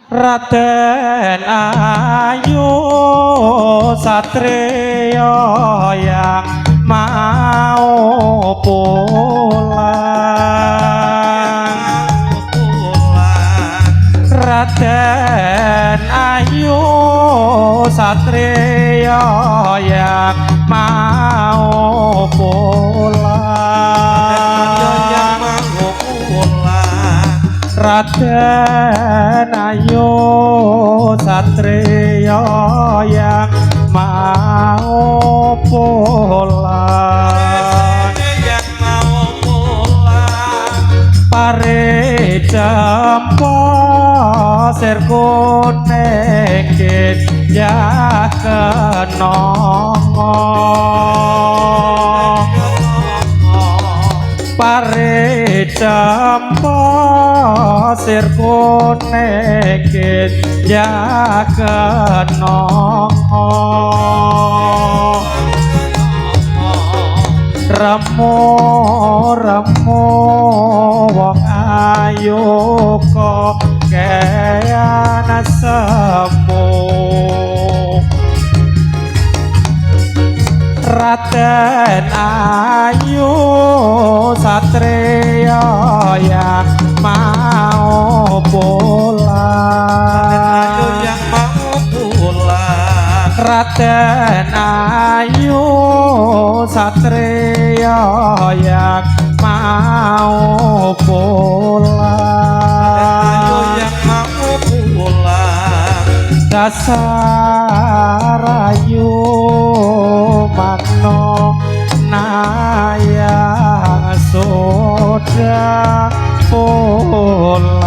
Raden Ayu Satrio yang mau pulang. Raden Ayu Satrio yang mau pulang. Raden Ayu Satrio yang mau pulang. Pare jempo sir kuning ya kenongo. Pare jempo sir kuning ya kenongo. Remu wong ayu kok kaya semu. Raden Ayu Satrio yang mau pulang. Raden Ayu Satrio yang mau pulang. Dasar ayu makno naya sudah pulang.